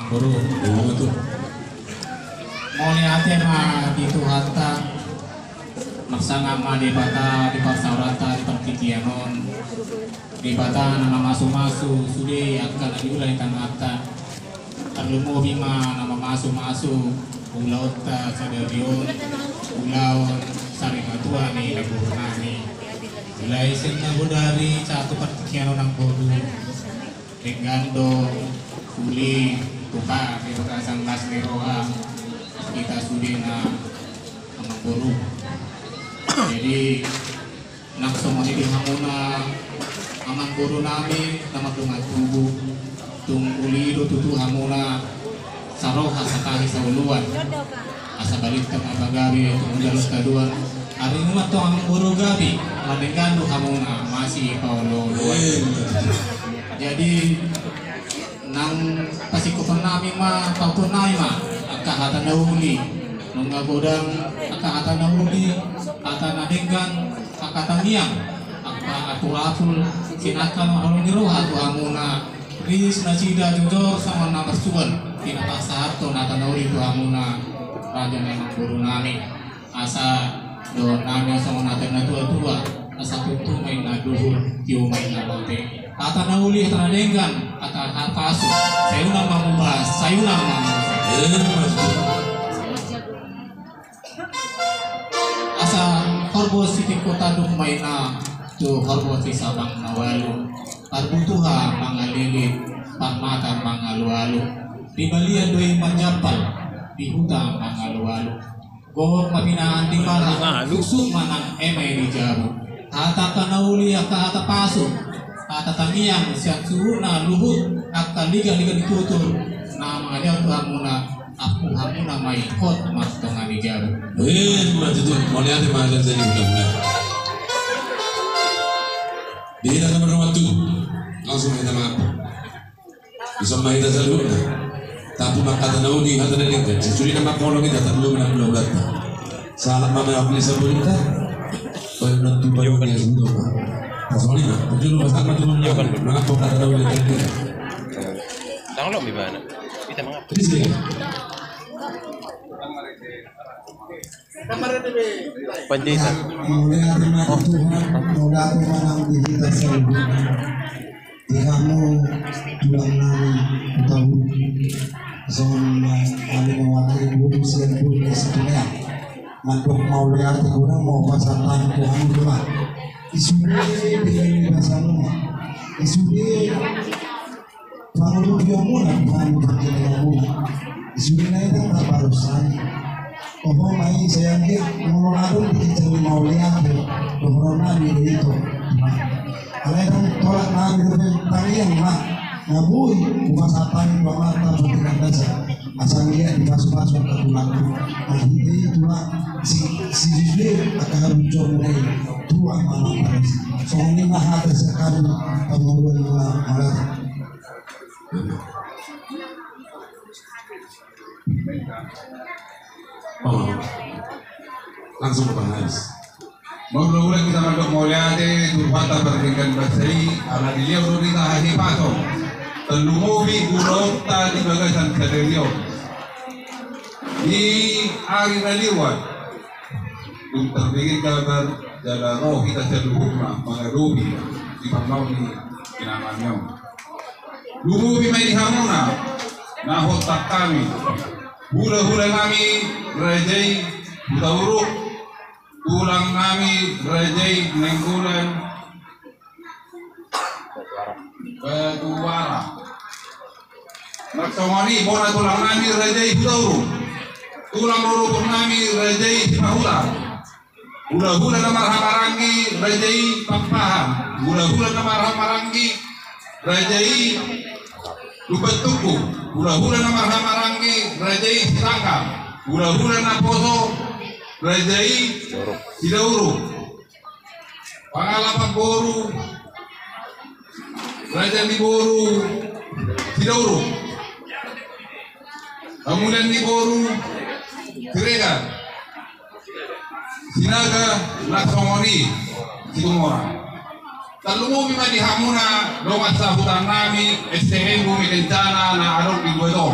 Guru. Betul. Mau lihat mah di Tuhanta maksana mah di bata di pasaurata di pertikianon di bata nama masu-masu sudah akan diulai tanata kalau mau bima nama masu-masu pulau ta sadarion pulau sarimatua nih lagu nani mulai senang dari satu pertikianon ang bodu Dengando kuli tukar di perasaan las meroa kita sudah amang boru jadi nak semua ini hamuna amang boru nami nama tungat tubuh tungkuli do tutu hamuna saroha sakahi sauluan asa balik tengah bagawi tunggalus kaduan hari ini mah amang boru gabi ladengando hamuna masih paulo luan jadi nang pasikupan namin mah tautunay mah akahatan na uli nung godang akahatan na uli atan na denggan akatan niyang atul sinakan along niroha tu amuna ris na sida jujur sama na persuan tinapasar to natan na uli tu amuna raja na guru nami asa do nami sama natin na tua-tua asa tutu may naduhul tiyo may nabote ata na uli ata na denggan ata paso sayo na mamubas sayo na mamubas asa korbo sitik kota duk may na to korbo si sabang nawalu parbutuha mga lilit pagmata mga luwalo di balian doy manyapal di huta mga luwalo gohok mapinaan di para lusuk manang emay di jabu ata kanauli ata paso ata tangiang siang suhu na luhut akan liga ditutur na mga diyaw tuhan muna aku hamuna may kot mas tengah dijabu Betul. Mau lihat di mana saya udah. Di dalam rumah tu langsung minta maaf. Bisa main dasar dulu. Tapi maka tanau di hati dan lingkar. Curi nama kolong kita terlalu menang belum datang. Salah mama yang beli sabun kita. Kalau nanti bayu kan yang sebelum. Soalnya, betul masalah tu mengapa kata tanau di lingkar. Tahu lo gimana? Kita mengapa? Terus Panjaitan. Kamu tulang nari tahu sama kami mewakili budu seluruh Indonesia. Mantuk mau lihat kurang mau pasangan Tuhan dua. Isunya dengan pasangan. Isunya bangun dia mula bangun berjalan mula. Isunya itu baru saya. Oh mai saya ni mengurangi kita mau lihat corona ni itu. Kalian tolak nami dengan kalian mah ngabui umasatan banget tapi tidak ada asal dia dimasuk-masuk ke tulang akhirnya itu lah si Jisli akan mencoba dua malam soalnya mah ada sekali pengurusan malam langsung bahas. Mula-mula kita mandok moliate turpata bertingkat basai ala dia urita hahi paso telumobi urong ta di bagasan kaderio di hari naliwat dum terbigi kabar jala roh kita seluruhna mengaruhi di panglau ni kinamanyo lumubi may dihamuna nahotak kami hula-hula kami rajai utauruk tulang kami rajai nenggulan Betuara Naksomani bona tulang kami rajai utauruk tulang ruruk kami rajai sipahula hula-hula namar hamarangi rajai pampahan hula-hula namar hamarangi rajai lubetuku hula-hula namar hamarangi rajai sitangka hula-hula naposo rajai Sidauru pangalaman boru raja di boru Sidauru kemudian di boru Siregar Sinaga Laksomoni Situmora Talungo mi di hamuna dongat sa hutan nami STM bumi kencana na arok di dua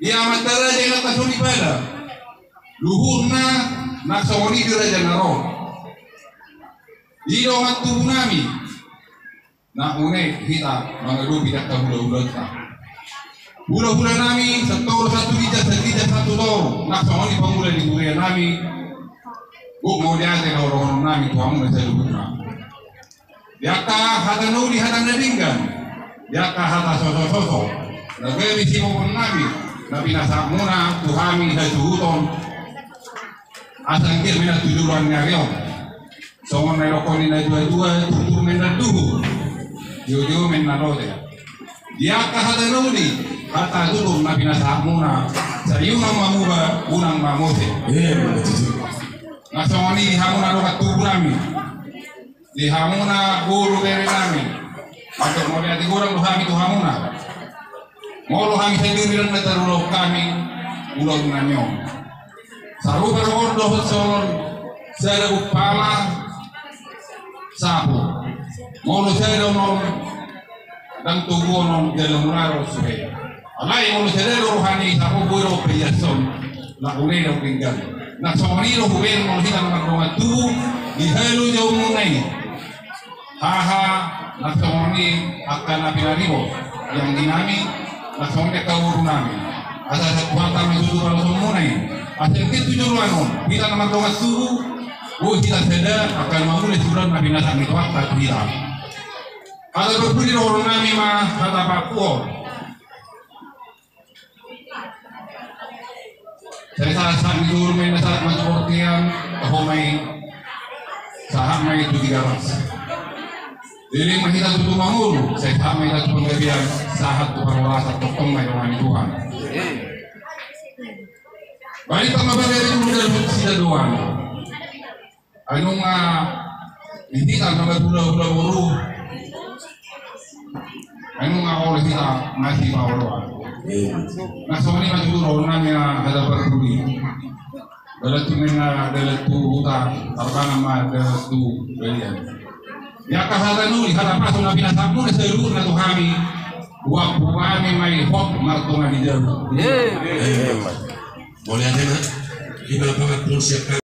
dia matara jangan kasuni pada luhurna naksoni diraja naro di dongat tubuh nami na une kita mangadu bidak kabula-bula Bula-bula nami satu dijat satu toro naksoni pamula di buria nami mau diate na orang nami tuamu na sa luhurna Yaka hata nuli hata nadinggan, yaka hata sosok. Nagay misimo pun nabi, nabi nasa muna tuhami sa tuhuton. Asang kir mina tujuan ngayon. So man may lokoni na dua tutur men na tuhu. Yo men na rote. Yaka hata nuli hata tulong nabi nasa muna sa iyong mamuba unang mamote. Nasa mani hamuna rokat tubuh nami. Di hamuna guru dari kami atau mau lihat kurang kami tu hamuna mau kami sendiri dan meterolog kami ulah nanyo saru berordo son saya upala sapu mau saya non dan tunggu non dalam munaro suhe alai mau saya rohani sapu guru priyason lakune do tinggal nak somani lo huben mau hitam nak tu di halu jauh munai haha naksoni akan napinaribo yang dinami naksoni kauru nami asal satuan kami sudah langsung mulai asal kita tujuan kita nama dongat suhu kita sedar akan memulai surat nabi nasang itu waktu kita ada berpikir orang nami mah kata Pakuo saya saat itu main saat mensportian kahomai saham mai itu 300 Dili mahita tutu manguru, saya kami itu penggabian sahat Tuhan walasa tokong may rohani Tuhan. Balik tama bagay rin muna sila doan. Anong hindi ka magula-gula buru. Anong oleh kita masih bawaan. Nasoni maturo namin ada berduri. Dalatu na dalatu huta, tarbangan ma dalatu belian. Ya kahata nuli hata paso na pinasamu na sa lugar na to kami wa kami may hok marto nga di jaro. Boleh ada nak? Di mana pengatur siapkan